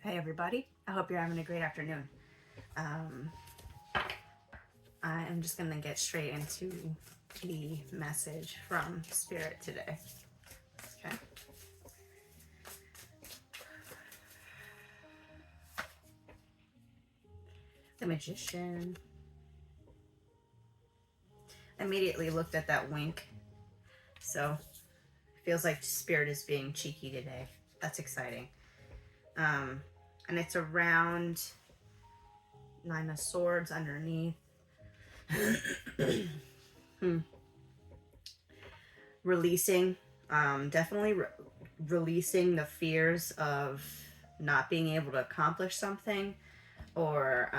Hey everybody, I hope you're having a great afternoon. Um, I am just gonna get straight into the message from Spirit today. Okay. The Magician. I immediately looked at that wink, so it feels like Spirit is being cheeky today. That's exciting. Um, and it's around Nine of Swords underneath. Releasing, definitely releasing the fears of not being able to accomplish something, or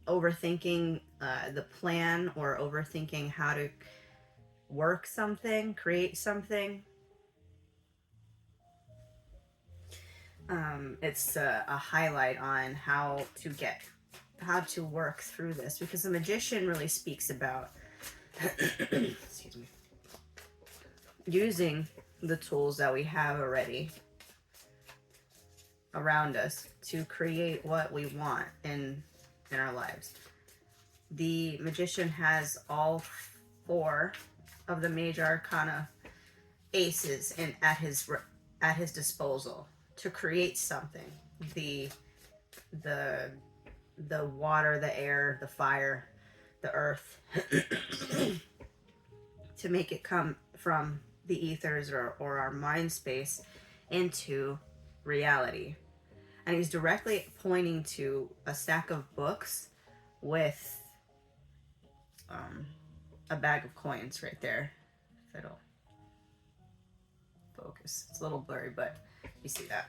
overthinking the plan, or overthinking how to work something, create something. It's a highlight on how to work through this, because the Magician really speaks about excuse me, using the tools that we have already around us to create what we want in our lives. The Magician has all four of the major arcana aces at his disposal to create something. The the the water, the air, the fire, the earth, to make it come from the ethers, or our mind space into reality. And he's directly pointing to a stack of books with um, a bag of coins right there. If it'll focus, it's a little blurry, but you see that.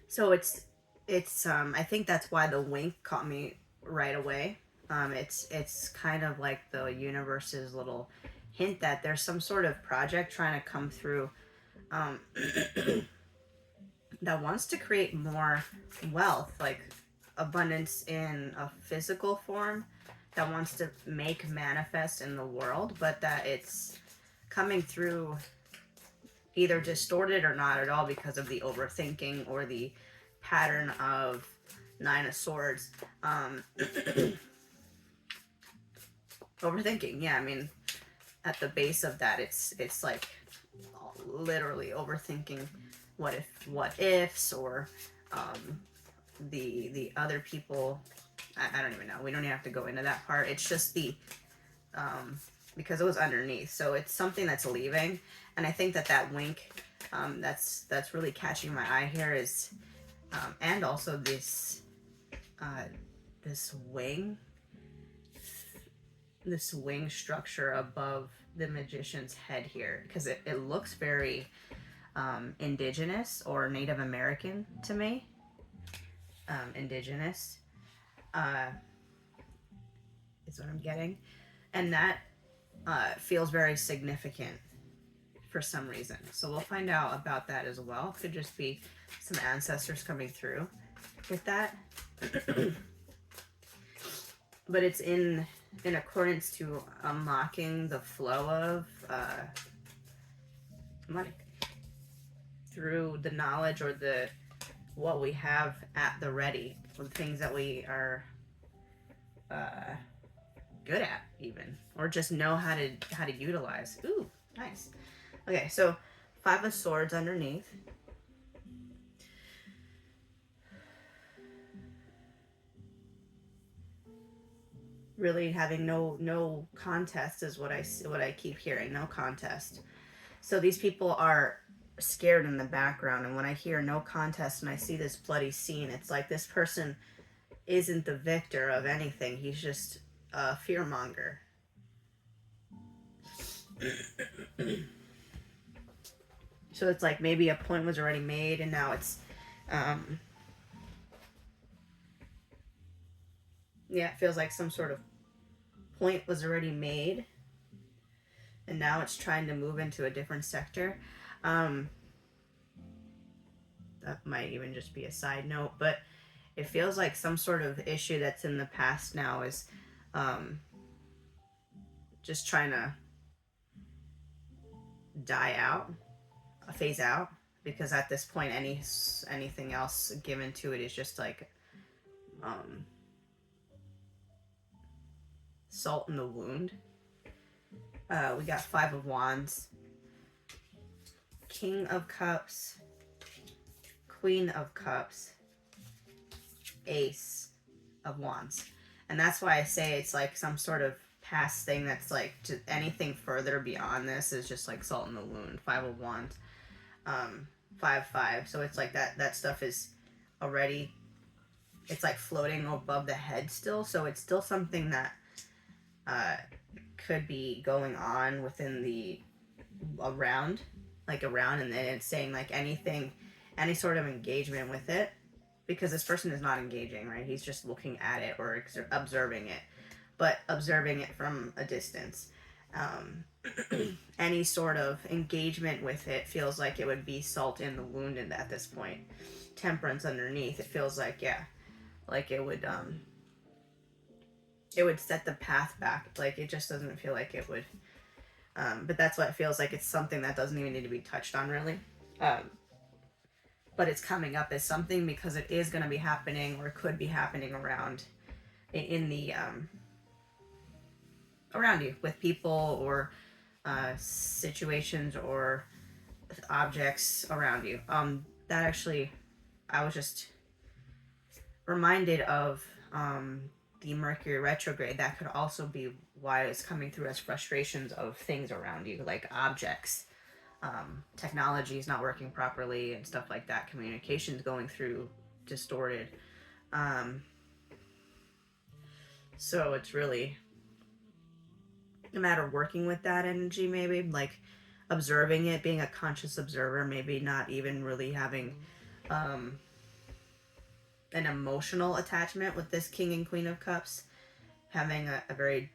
So it's I think that's why the wink caught me right away. It's kind of like the universe's little hint that there's some sort of project trying to come through, um, that wants to create more wealth, like abundance in a physical form, that wants to make manifest in the world, but that it's coming through either distorted or not at all because of the overthinking or the pattern of Nine of Swords. Overthinking, yeah. I mean, at the base of that, it's like literally overthinking what ifs, or the other people. I don't even know. We don't even have to go into that part. It's just the because it was underneath, so it's something that's leaving. And I think that wink, that's really catching my eye here, is and also uh, this wing this wing structure above the Magician's head here, because it looks very indigenous or Native American to me. Indigenous is what I'm getting, and that feels very significant for some reason. So we'll find out about that as well. Could just be some ancestors coming through with that. But it's in accordance to unlocking the flow of money through the knowledge, or the what we have at the ready, or the things that we are good at, even, or just know how to utilize. Ooh, nice. Okay, so Five of Swords underneath. Really having no contest is what I keep hearing. No contest. So these people are scared in the background, and when I hear no contest and I see this bloody scene, it's like this person isn't the victor of anything. He's just a fear monger. So it's like maybe a point was already made, and now it's yeah, it feels like some sort of point was already made, and now it's trying to move into a different sector. Um, that might even just be a side note, but it feels like some sort of issue that's in the past now is um, just trying to die out, phase out, because at this point anything else given to it is just like salt in the wound. We got 5 of Wands, King of Cups, Queen of Cups, Ace of Wands. And that's why I say it's like some sort of past thing that's like, to anything further beyond this is just like salt in the wound. 5 of Wands, 5. So it's like that stuff is already, it's like floating above the head still. So it's still something that could be going on within the around, and then it's saying like anything, any sort of engagement with it, because this person is not engaging, right? He's just looking at it or observing it, but observing it from a distance. Any sort of engagement with it feels like it would be salt in the wound, and at this point, Temperance underneath, it feels like, yeah, like it would set the path back. Like it just doesn't feel like it would. But that's what it feels like. It's something that doesn't even need to be touched on, really. But it's coming up as something because it is going to be happening, or could be happening around in the around you, with people or situations or objects around you. That actually, I was just reminded of the Mercury retrograde. That could also be why it's coming through as frustrations of things around you, like objects, technology is not working properly and stuff like that. Communication's going through distorted. So it's really a matter of working with that energy, maybe like observing it, being a conscious observer, maybe not even really having an emotional attachment with this King and Queen of Cups, having a very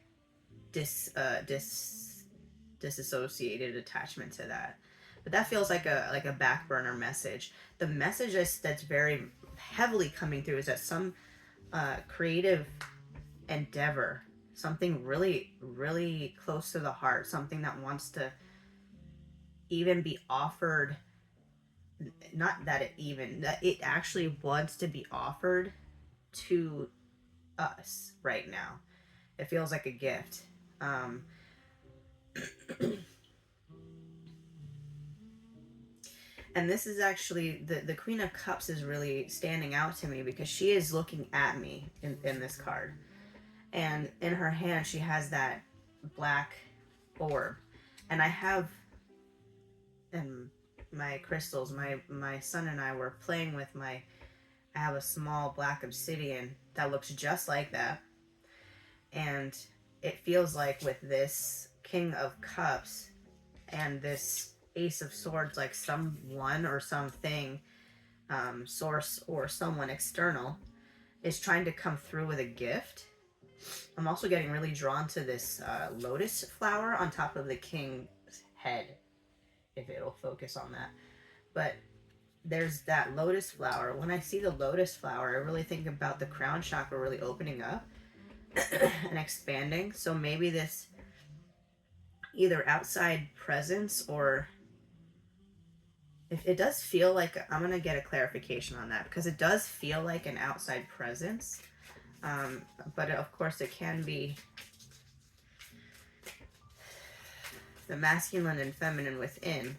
disassociated attachment to that. But that feels like a back burner message. The message that's very heavily coming through is that some creative endeavor, something really, really close to the heart, something that wants to even be offered, not that it actually wants to be offered to us right now. It feels like a gift. And this is actually, the Queen of Cups is really standing out to me because she is looking at me in this card. And in her hand, she has that black orb. And I have, and my crystals, my son and I were playing with I have a small black obsidian that looks just like that. And it feels like with this King of Cups and this Ace of Swords, like someone or something, source or someone external, is trying to come through with a gift. I'm also getting really drawn to this lotus flower on top of the king's head, if it'll focus on that. But there's that lotus flower. When I see the lotus flower, I really think about the crown chakra really opening up and expanding. So maybe this either outside presence, or if it does feel like, I'm going to get a clarification on that, because it does feel like an outside presence. But of course it can be the masculine and feminine within.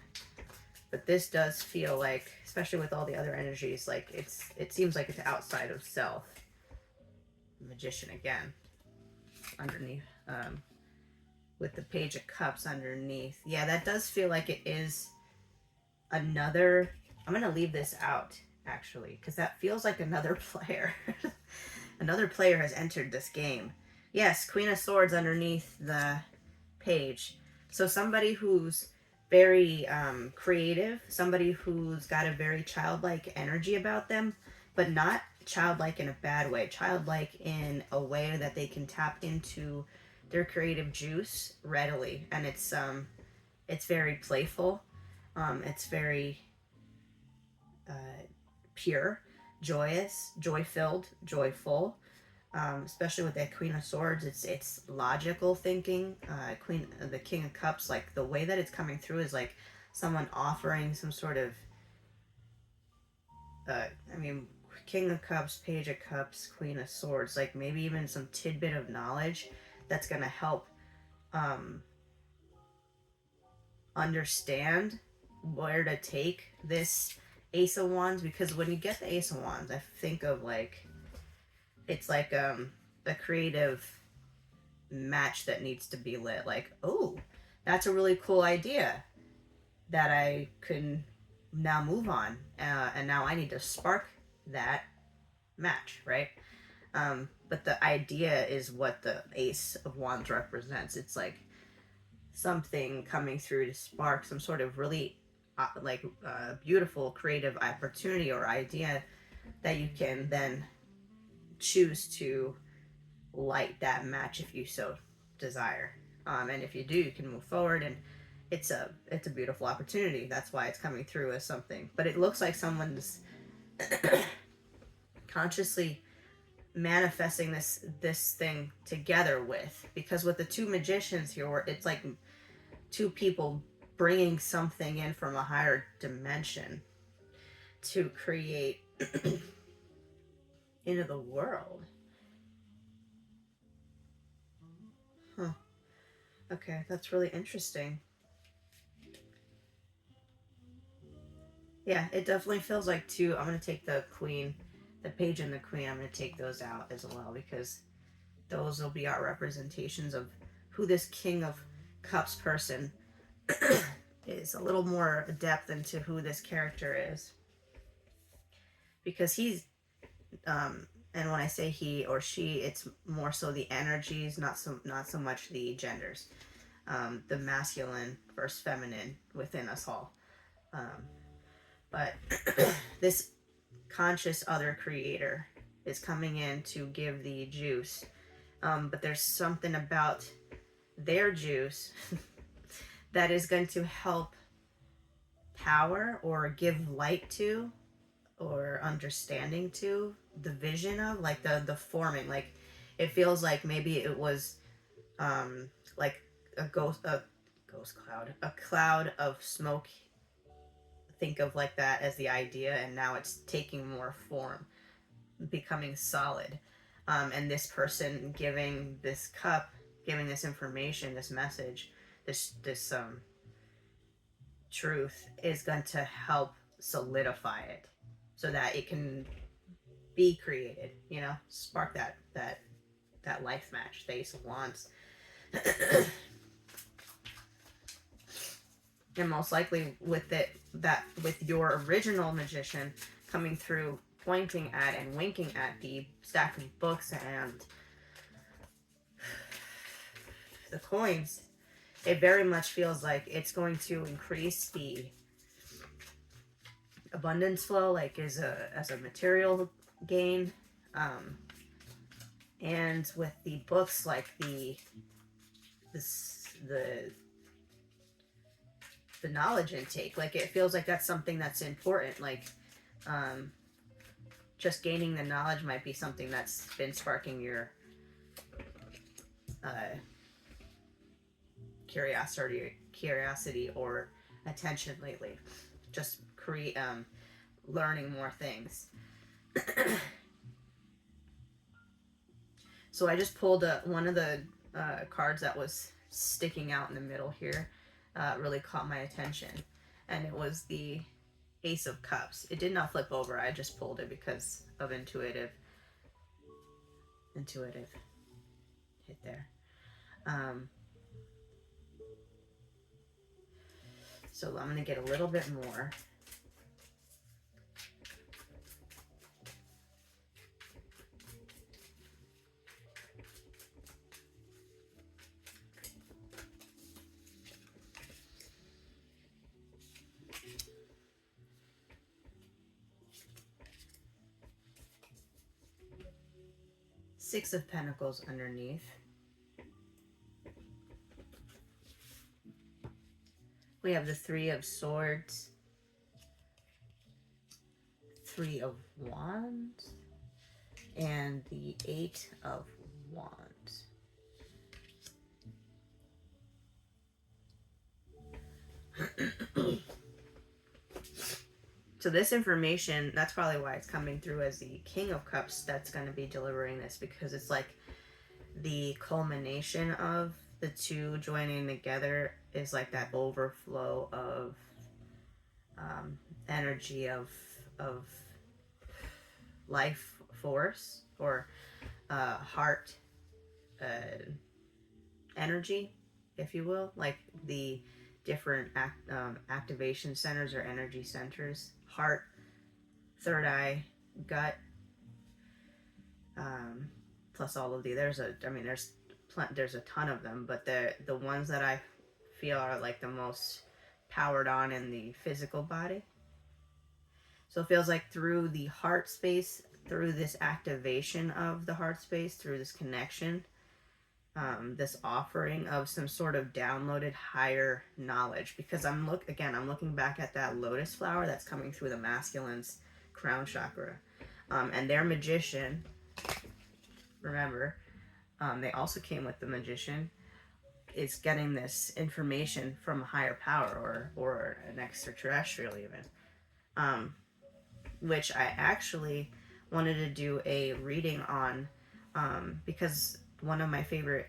But this does feel like, especially with all the other energies, like it seems like it's outside of self. Magician again, underneath, with the Page of Cups underneath. Yeah, that does feel like it is another, I'm going to leave this out actually, because that feels like another player. Another player has entered this game. Yes, Queen of Swords underneath the page. So somebody who's very creative, somebody who's got a very childlike energy about them, but not childlike in a bad way. Childlike in a way that they can tap into their creative juice readily. And it's very playful. It's very pure, joyous, joy-filled, joyful. Especially with that Queen of Swords, it's logical thinking. The King of Cups, like the way that it's coming through is like someone offering some sort of I mean, King of Cups, Page of Cups, Queen of Swords, like maybe even some tidbit of knowledge that's going to help um, understand where to take this Ace of Wands. Because when you get the Ace of Wands, I think of like, it's like a creative match that needs to be lit. Like, oh, that's a really cool idea that I can now move on. And now I need to spark that match, right? But the idea is what the Ace of Wands represents. It's like something coming through to spark some sort of really beautiful creative opportunity or idea that you can then choose to light that match if you so desire. And if you do, you can move forward, and it's a beautiful opportunity. That's why it's coming through as something. But it looks like someone's consciously manifesting this thing together with, because with the two magicians here, it's like two people bringing something in from a higher dimension to create into the world. Huh. Okay, that's really interesting. Yeah, it definitely feels like two. I'm going to take the queen, the page and the queen. I'm going to take those out as well, because those will be our representations of who this King of Cups person is. A little more depth into who this character is, because he's and when I say he or she, it's more so the energies, not so much the genders, the masculine versus feminine within us all. Um, but this conscious other creator is coming in to give the juice, but there's something about their juice that is going to help power or give light to or understanding to the vision of, like the forming. Like it feels like maybe it was like a ghost cloud, a cloud of smoke. Think of like that as the idea, and now it's taking more form, becoming solid. And this person giving this cup, giving this information, this message, this truth is going to help solidify it so that it can be created, spark that life match, the Ace of Wands. And most likely with your original magician coming through, pointing at and winking at the stack of books and the coins, it very much feels like it's going to increase the abundance flow, like as a material gain. And with the books, like the knowledge intake, like it feels like that's something that's important. Like just gaining the knowledge might be something that's been sparking your curiosity or attention lately. Just create learning more things. So I just pulled one of the cards that was sticking out in the middle here. Really caught my attention, and it was the Ace of Cups. It did not flip over. I just pulled it because of intuitive hit there. So I'm going to get a little bit more. Six of Pentacles underneath. We have the Three of Swords, Three of Wands, and the Eight of Wands. So this information, that's probably why it's coming through as the King of Cups that's going to be delivering this, because it's like the culmination of the two joining together is like that overflow of energy of life force, or heart energy, if you will, like the different activation centers or energy centers: heart, third eye, gut, plus all of the, there's a ton of them, but the ones that I feel are like the most powered on in the physical body. So it feels like through the heart space, through this activation of the heart space, through this connection, this offering of some sort of downloaded higher knowledge. Because I'm looking back at that lotus flower that's coming through the masculine's crown chakra, and their magician. Remember, they also came with the magician. Is getting this information from a higher power, or an extraterrestrial even, which I actually wanted to do a reading on, because one of my favorite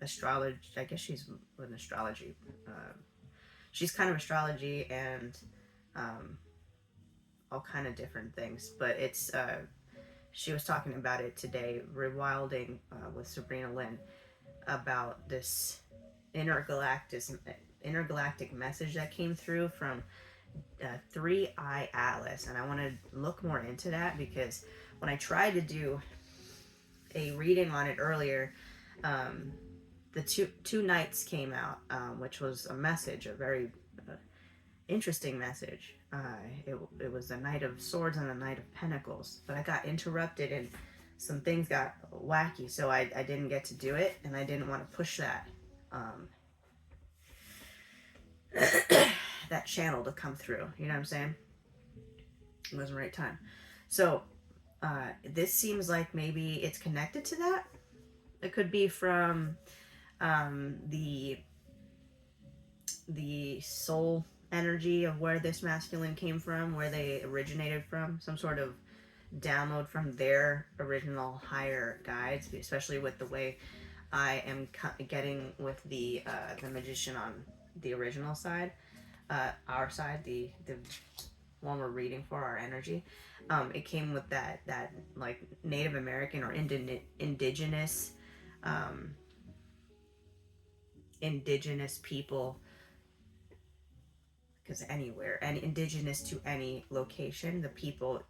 astrology, I guess she's an astrology, she's kind of astrology and all kind of different things, but it's she was talking about it today, rewilding with Sabrina Lynn, about this intergalactic message that came through from Three Eye Atlas, and I want to look more into that, because when I tried to do a reading on it earlier, the two nights came out, which was a message, a very interesting message. It was the Knight of Swords and the Knight of Pentacles, but I got interrupted and some things got wacky, so I didn't get to do it, and I didn't want to push that that channel to come through. You know what I'm saying? It wasn't the right time. So this seems like maybe it's connected to that. It could be from the soul energy of where this masculine came from, where they originated from, some sort of download from their original higher guides, especially with the way I am getting with the magician on the original side, our side, the one we're reading for, our energy. It came with that like Native American or indigenous people, because anywhere, and indigenous to any location, the people,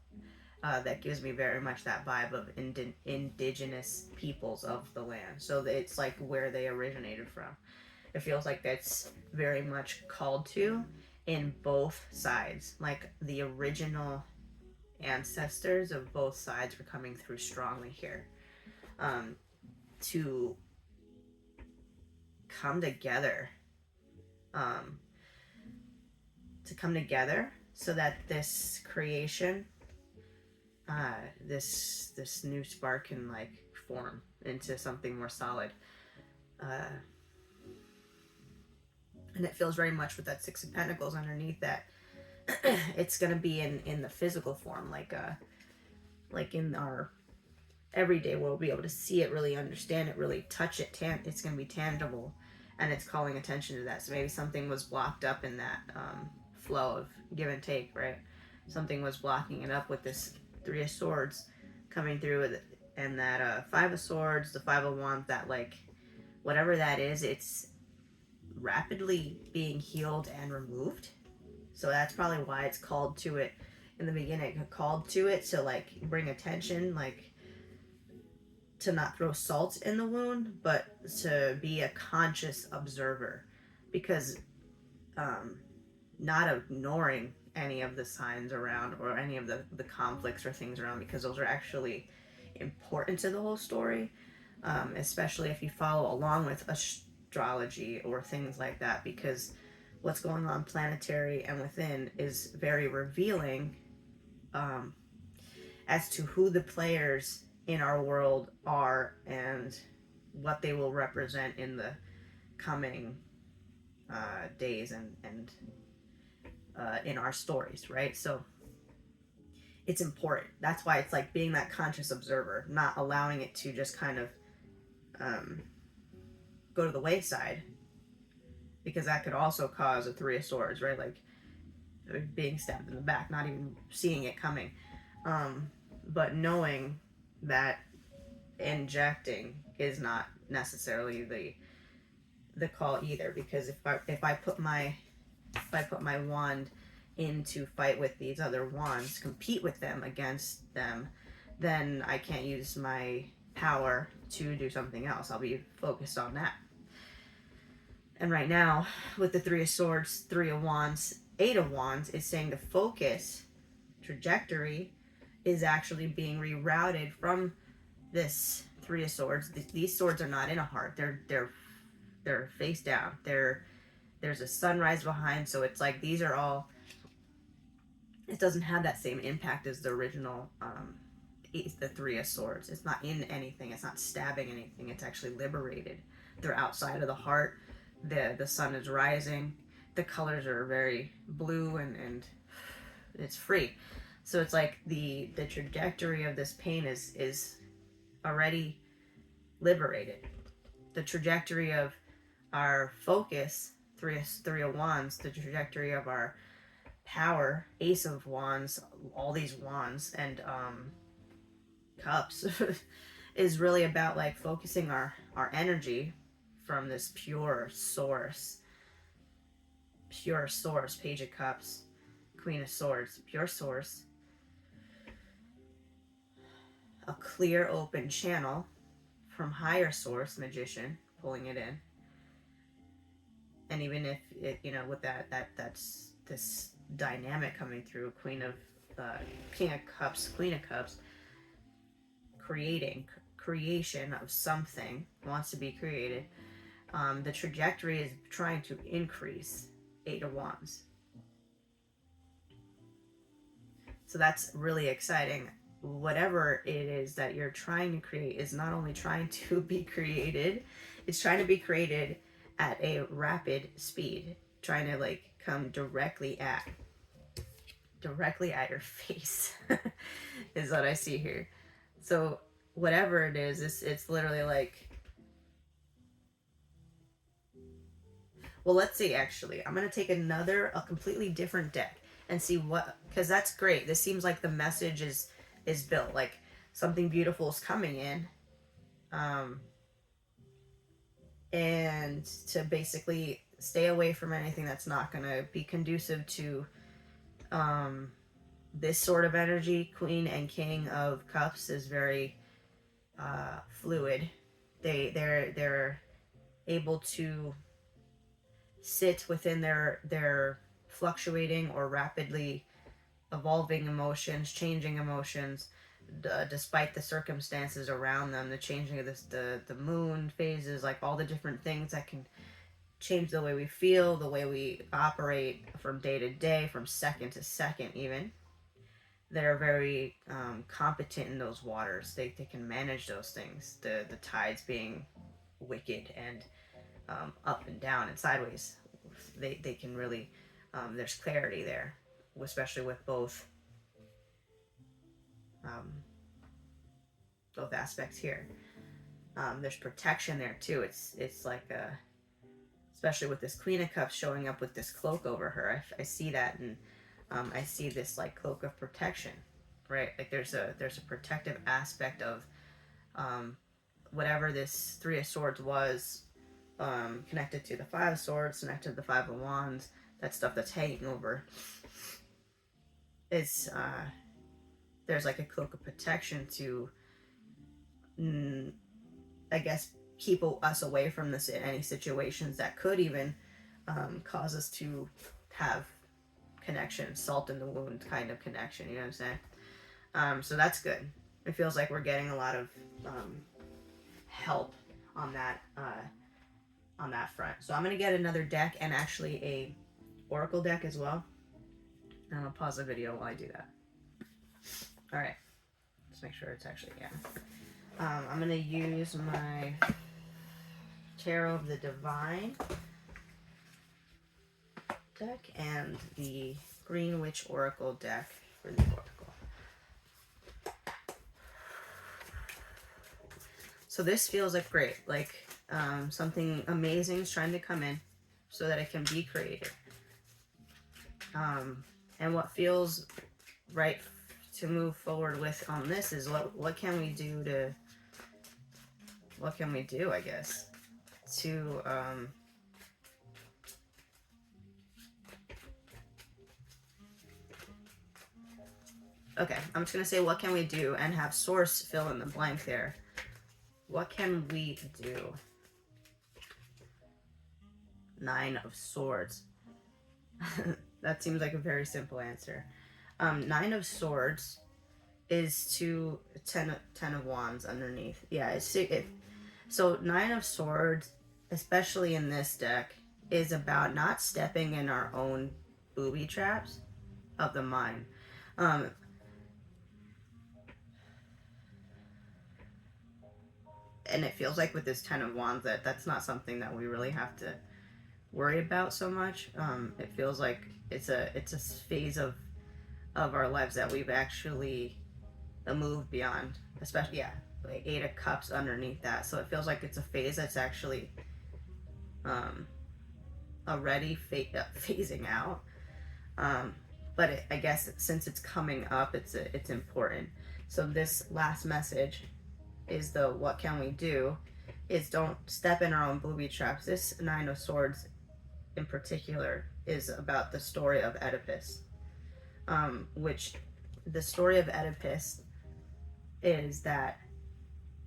that gives me very much that vibe of indigenous peoples of the land. So it's like where they originated from. It feels like that's very much called to in both sides. Like the original ancestors of both sides were coming through strongly here, to come together, so that this creation, this new spark can like form into something more solid. And it feels very much with that Six of Pentacles underneath that it's gonna be in the physical form, like in our everyday, we'll be able to see it, really understand it, really touch it. It's gonna be tangible, and it's calling attention to that. So maybe something was blocked up in that flow of give and take, right? Something was blocking it up with this Three of Swords coming through with it, and that Five of Swords, the Five of Wands, that like whatever that is, it's rapidly being healed and removed. So that's probably why it's called to it in the beginning. Called to it to like bring attention, like to not throw salt in the wound, but to be a conscious observer, because not ignoring any of the signs around or any of the conflicts or things around, because those are actually important to the whole story, especially if you follow along with astrology or things like that, because what's going on planetary and within is very revealing, as to who the players in our world are and what they will represent in the coming days and in our stories, right? So it's important. That's why it's like being that conscious observer, not allowing it to just kind of go to the wayside, because that could also cause a Three of Swords, right? Like being stabbed in the back, not even seeing it coming. But knowing that injecting is not necessarily the call either, because if I put my wand in to fight with these other wands, compete with them against them, then I can't use my power to do something else. I'll be focused on that. And right now, with the Three of Swords, Three of Wands, Eight of Wands, it's saying the focus trajectory is actually being rerouted from this Three of Swords. These swords are not in a heart. They're face down. There's a sunrise behind, so it's like these are all. It doesn't have that same impact as the original. The Three of Swords. It's not in anything. It's not stabbing anything. It's actually liberated. They're outside of the heart. The sun is rising. The colors are very blue and it's free. So it's like the trajectory of this pain is already liberated. The trajectory of our focus, three of Wands, the trajectory of our power, Ace of Wands, all these wands and cups is really about like focusing our energy from this pure source. Page of Cups, Queen of Swords, pure source, a clear open channel from higher source, Magician, pulling it in. And even if it, with that's this dynamic coming through, King of Cups, Queen of Cups, creation of something wants to be created. The trajectory is trying to increase. Eight of Wands. So that's really exciting. Whatever it is that you're trying to create is not only trying to be created, it's trying to be created at a rapid speed, trying to like come directly at your face is what I see here. So whatever it is, it's literally like, well, let's see, actually. I'm going to take a completely different deck and see what, because that's great. This seems like the message is built, like something beautiful is coming in. And to basically stay away from anything that's not going to be conducive to this sort of energy. Queen and King of Cups is very fluid. They're able to sit within their fluctuating or rapidly evolving emotions, changing emotions, despite the circumstances around them, the changing of the moon phases, like all the different things that can change the way we feel, the way we operate from day to day, from second to second even. They're very competent in those waters. They can manage those things, the tides being wicked and up and down and sideways. They can really, there's clarity there, especially with both aspects here. There's protection there too. It's like especially with this Queen of Cups showing up with this cloak over her. I see that, and I see this like cloak of protection, right? Like there's a protective aspect of whatever this Three of Swords was, connected to the Five of Swords, connected to the Five of Wands, that stuff that's hanging over. It's there's like a cloak of protection to, I guess, keep us away from this in any situations that could even cause us to have connection, salt in the wound kind of connection, you know what I'm saying? So that's good. It feels like we're getting a lot of help on that front. So I'm gonna get another deck, and actually a oracle deck as well. And I'm gonna pause the video while I do that. All right, let's make sure it's actually, yeah. I'm gonna use my Tarot of the Divine deck and the Green Witch Oracle deck for the oracle. So this feels like great, like something amazing is trying to come in so that it can be created. And what feels right to move forward with on this is what can we do to, what can we do, I guess, to okay, I'm just gonna say what can we do and have source fill in the blank there. What can we do? Nine of Swords. That seems like a very simple answer. Nine of Swords is to ten of Wands underneath. Yeah, so Nine of Swords, especially in this deck, is about not stepping in our own booby traps of the mind. And it feels like with this Ten of Wands that that's not something that we really have to worry about so much. It feels like it's a phase of our lives that we've actually moved beyond. Especially, yeah, like Eight of Cups underneath that. So it feels like it's a phase that's actually already phasing out. But I guess since it's coming up, it's important. So this last message is the what can we do is don't step in our own booby traps. This Nine of Swords in particular is about the story of Oedipus, which the story of Oedipus is that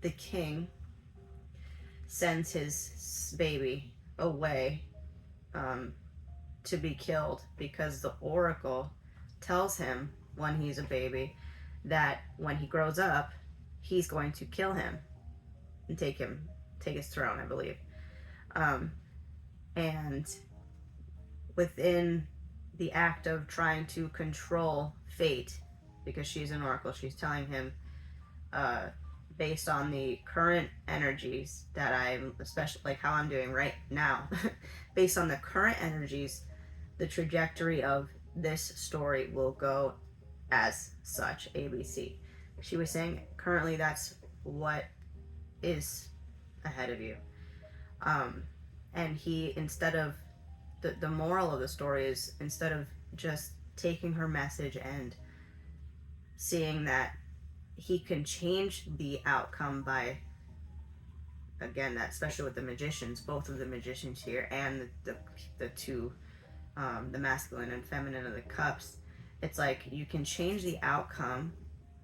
the king sends his baby away to be killed because the oracle tells him when he's a baby that when he grows up he's going to kill him and take his throne, I believe. And within the act of trying to control fate, because she's an oracle, she's telling him, based on the current energies that I'm, especially like how I'm doing right now, based on the current energies, the trajectory of this story will go as such, ABC. She was saying currently that's what is ahead of you. And he, instead of, the moral of the story is, instead of just taking her message and seeing that he can change the outcome by, again, that especially with the magicians, both of the magicians here, and the two, the masculine and feminine of the cups, it's like you can change the outcome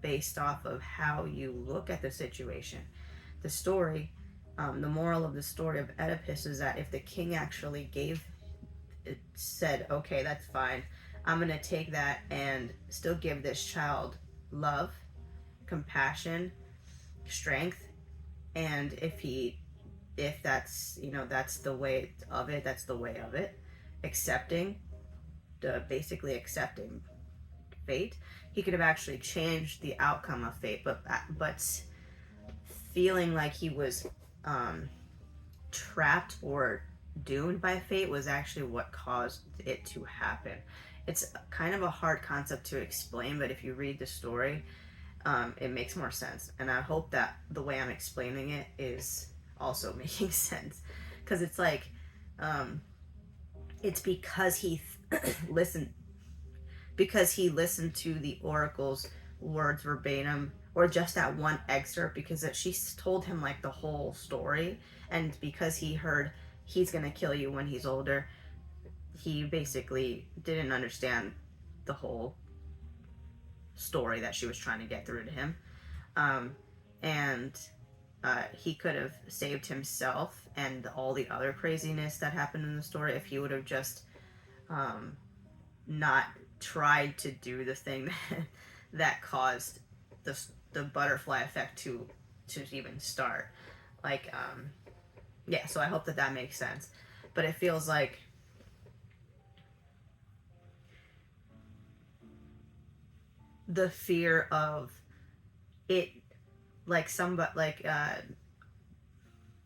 based off of how you look at the situation. The story, the moral of the story of Oedipus is that if the king actually said, okay, that's fine, I'm gonna take that and still give this child love, compassion, strength, and if that's, that's the way of it, that's the way of it, basically accepting fate, he could have actually changed the outcome of fate, but feeling like he was trapped or doomed by fate was actually what caused it to happen. It's kind of a hard concept to explain, but if you read the story, it makes more sense. And I hope that the way I'm explaining it is also making sense, because it's like, it's because he listened to the oracle's words verbatim, or just that one excerpt, because she told him like the whole story, and because he heard he's gonna kill you when he's older, he basically didn't understand the whole story that she was trying to get through to him. And he could have saved himself and all the other craziness that happened in the story if he would have just not tried to do the thing that caused the butterfly effect to even start. Like, yeah, so I hope that makes sense. But it feels like the fear of it, like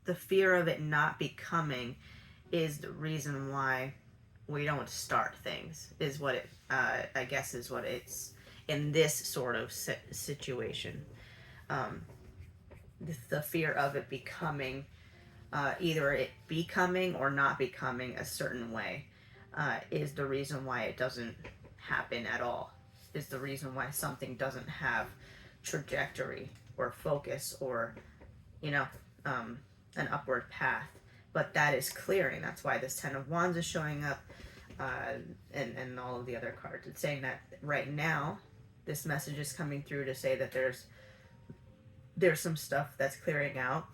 the fear of it not becoming is the reason why we don't start things, is what it, I guess is what it's in this sort of situation. the fear of it becoming, either it becoming or not becoming a certain way, is the reason why it doesn't happen at all. Is the reason why something doesn't have trajectory or focus or, you know, an upward path. But that is clearing. That's why this Ten of Wands is showing up, and all of the other cards. It's saying that right now, this message is coming through to say that there's some stuff that's clearing out.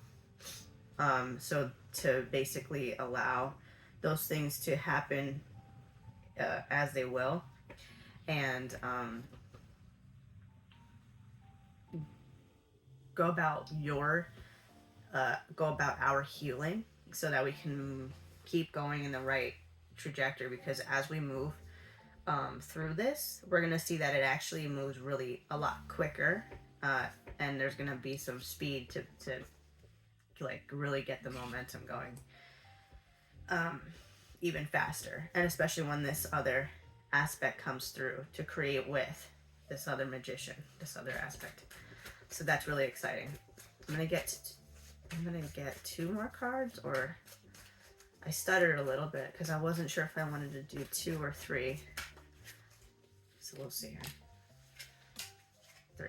So to basically allow those things to happen as they will, and go about our healing so that we can keep going in the right trajectory. Because as we move through this, we're gonna see that it actually moves really a lot quicker, and there's gonna be some speed to like really get the momentum going even faster, and especially when this other aspect comes through to create with this other magician, this other aspect. So that's really exciting. I'm gonna get two more cards, or I stuttered a little bit because I wasn't sure if I wanted to do 2 or 3. So we'll see here. 3.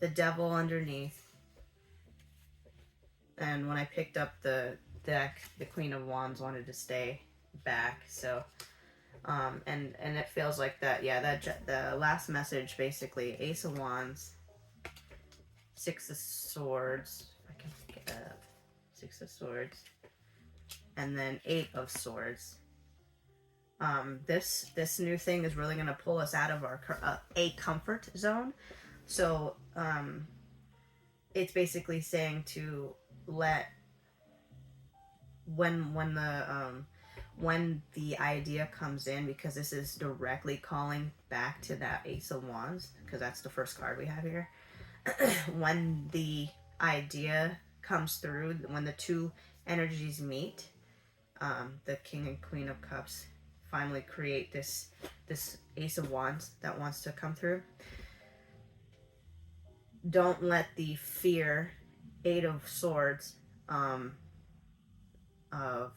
The Devil underneath. And when I picked up the deck, the Queen of Wands wanted to stay back. So, and it feels like that. Yeah, that the last message basically: Ace of Wands, 6 of Swords. If I can pick it up, 6 of Swords, and then 8 of Swords. This new thing is really gonna pull us out of our a comfort zone. So, it's basically saying to let when the idea comes in, because this is directly calling back to that Ace of Wands, because that's the first card we have here. When the idea comes through, when the two energies meet, the King and Queen of Cups finally create this Ace of Wands that wants to come through. Don't let the fear, 8 of Swords, of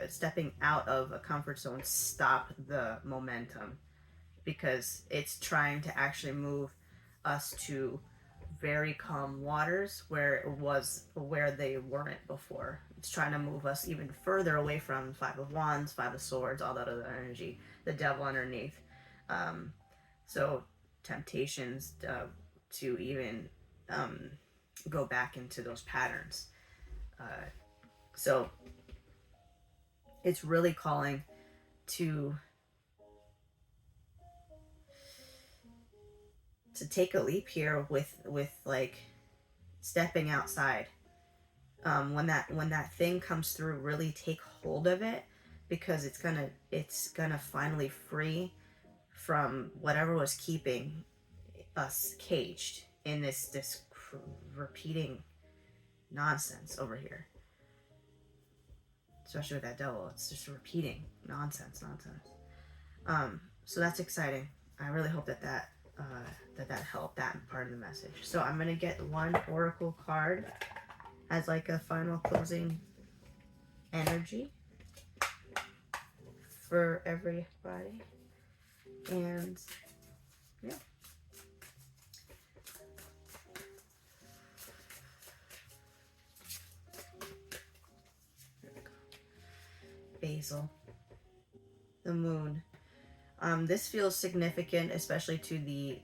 stepping out of a comfort zone stop the momentum, because it's trying to actually move us to very calm waters where they weren't before. It's trying to move us even further away from 5 of Wands, 5 of Swords, all that other energy, the Devil underneath. So temptations to even go back into those patterns. So it's really calling to take a leap here with like stepping outside. When that thing comes through, really take hold of it, because it's gonna finally free from whatever was keeping us caged in this repeating nonsense over here. Especially with that Devil, it's just repeating nonsense. So that's exciting. I really hope that helped that part of the message. So I'm gonna get one oracle card as like a final closing energy for everybody, and yeah. Basil, the Moon. This feels significant, especially to the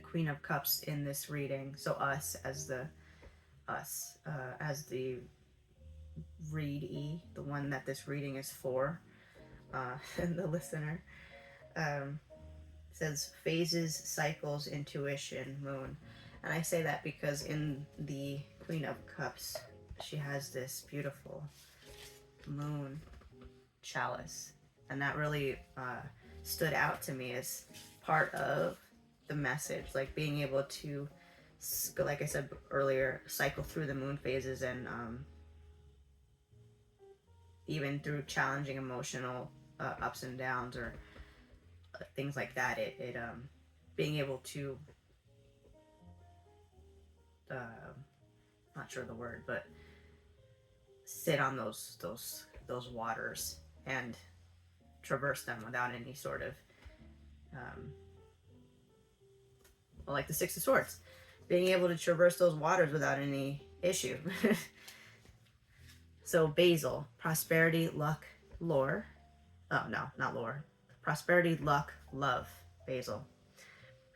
Queen of Cups in this reading. So us as the readee, the one that this reading is for, and the listener. Says phases, cycles, intuition, Moon. And I say that because in the Queen of Cups, she has this beautiful moon chalice, and that really stood out to me as part of the message, like being able to, like I said earlier, cycle through the moon phases, and even through challenging emotional ups and downs, or things like that, it being able to, not sure the word, but sit on those waters and traverse them without any sort of, um, well, like the Six of Swords, being able to traverse those waters without any issue. So Basil, prosperity, luck, lore. Oh no, not lore. Prosperity, luck, love, Basil,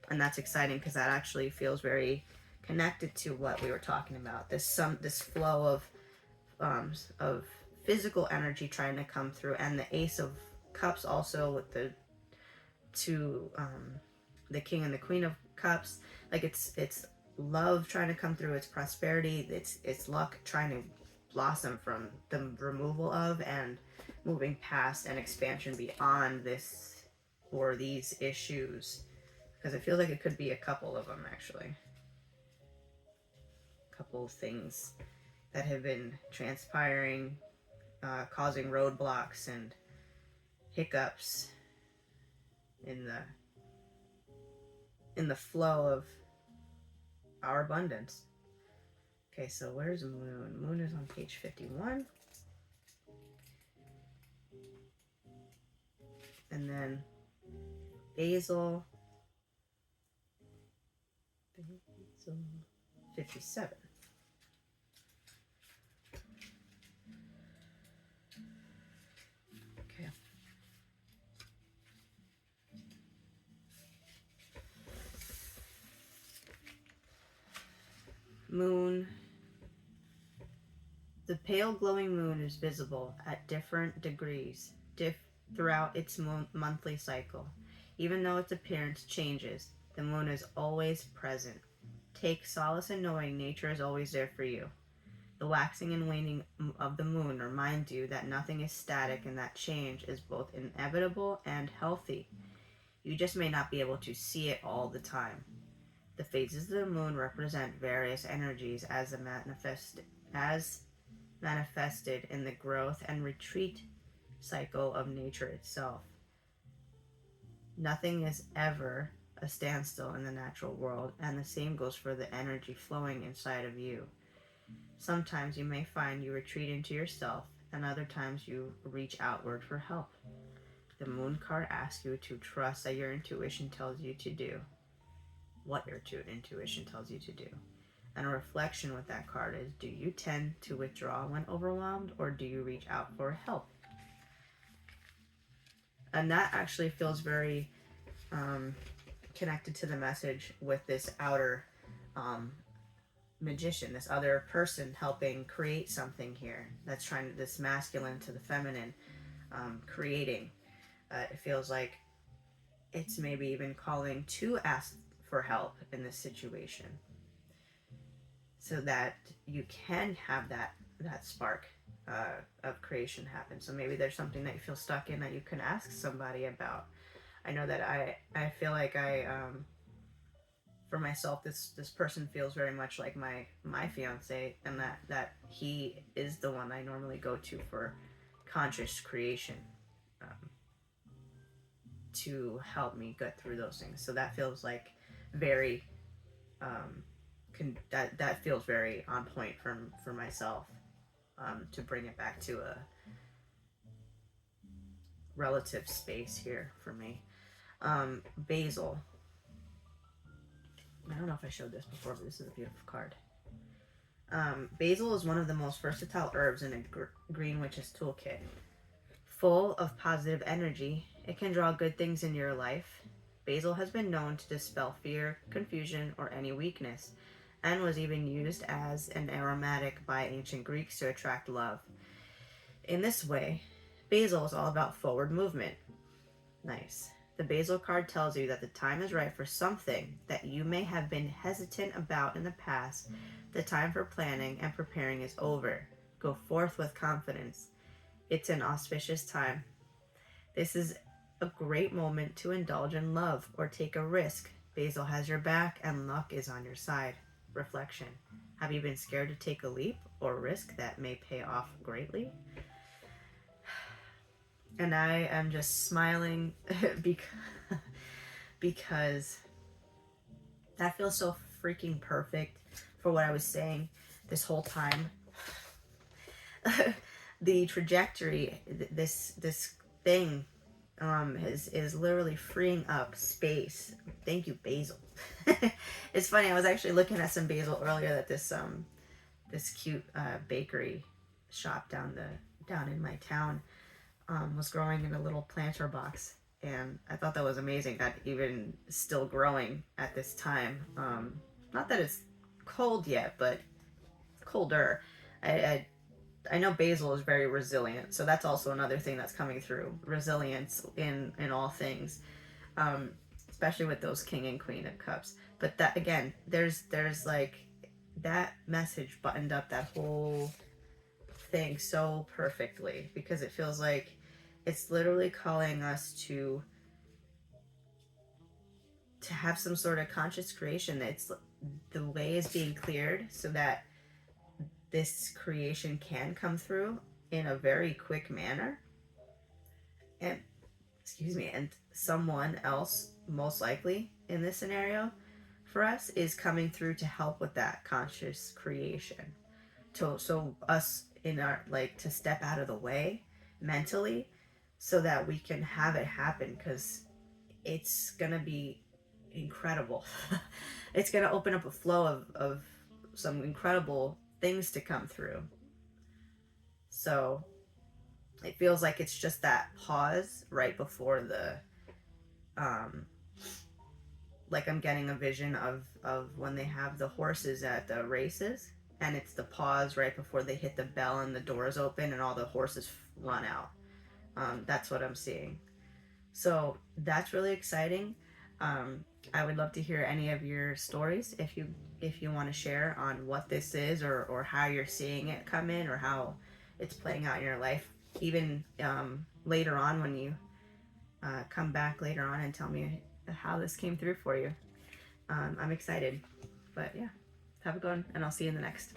and that's exciting because that actually feels very connected to what we were talking about. This flow of physical energy trying to come through, and the Ace of Cups also with the two the King and the Queen of Cups. Like it's love trying to come through. It's prosperity. It's luck trying to blossom from the removal of and moving past and expansion beyond this or these issues, because it feels like it could be a couple of them actually, a couple of things that have been transpiring, causing roadblocks and hiccups in the flow of our abundance. Okay, so where's Moon? Moon is on page 51. And then Basil 57. Okay. Moon. The pale glowing moon is visible at different degrees throughout its monthly cycle. Even though its appearance changes, the moon is always present. Take solace in knowing nature is always there for you. The waxing and waning of the moon remind you that nothing is static and that change is both inevitable and healthy. You just may not be able to see it all the time. The phases of the moon represent various energies as manifested in the growth and retreat cycle of nature itself. Nothing is ever a standstill in the natural world, and the same goes for the energy flowing inside of you. Sometimes you may find you retreat into yourself, and other times you reach outward for help. The moon card asks you to trust that your intuition tells you to do what your intuition tells you to do. And a reflection with that card is, do you tend to withdraw when overwhelmed, or do you reach out for help? And that actually feels very connected to the message with this outer magician, this other person helping create something here that's trying to, this masculine to the feminine, creating. It feels like it's maybe even calling to ask for help in this situation, so that you can have that spark of creation happen. So maybe there's something that you feel stuck in that you can ask somebody about. I know that I feel like for myself, this person feels very much like my fiance, and that he is the one I normally go to for conscious creation, to help me get through those things. So that feels like very that feels very on point for myself, to bring it back to a relative space here for me. Basil. I don't know if I showed this before, but this is a beautiful card. Basil is one of the most versatile herbs in a Green Witch's toolkit. Full of positive energy, it can draw good things into your life. Basil has been known to dispel fear, confusion, or any weakness, and was even used as an aromatic by ancient Greeks to attract love. In this way, basil is all about forward movement. Nice. The basil card tells you that the time is right for something that you may have been hesitant about in the past. The time for planning and preparing is over. Go forth with confidence. It's an auspicious time. This is a great moment to indulge in love or take a risk. Basil has your back and luck is on your side. Reflection. Have you been scared to take a leap or risk that may pay off greatly? And I am just smiling because That feels so freaking perfect for what I was saying this whole time. The trajectory, this thing, is literally freeing up space. Thank you, basil. It's funny. I was actually looking at some basil earlier that this cute bakery shop down in my town was growing in a little planter box, and I thought that was amazing. That even still growing at this time. Not that it's cold yet, but colder. I, I I know basil is very resilient, so that's also another thing that's coming through. Resilience in all things, um, especially with those King and Queen of Cups. But that again, there's like that message buttoned up that whole thing so perfectly, because it feels like it's literally calling us to have some sort of conscious creation. That's the way is being cleared so that this creation can come through in a very quick manner, and excuse me, and someone else, most likely in this scenario for us, is coming through to help with that conscious creation, to so us in our, like, to step out of the way mentally so that we can have it happen, because it's gonna be incredible. It's gonna open up a flow of some incredible things to come through. So it feels like it's just that pause right before the um like I'm getting a vision of when they have the horses at the races, and it's the pause right before they hit the bell and the doors open and all the horses run out. That's what I'm seeing. So that's really exciting. um, I would love to hear any of your stories, if you want to share on what this is, or how you're seeing it come in, or how it's playing out in your life, even later on when you come back later on and tell me how this came through for you. I'm excited. But yeah, have a good one, and I'll see you in the next.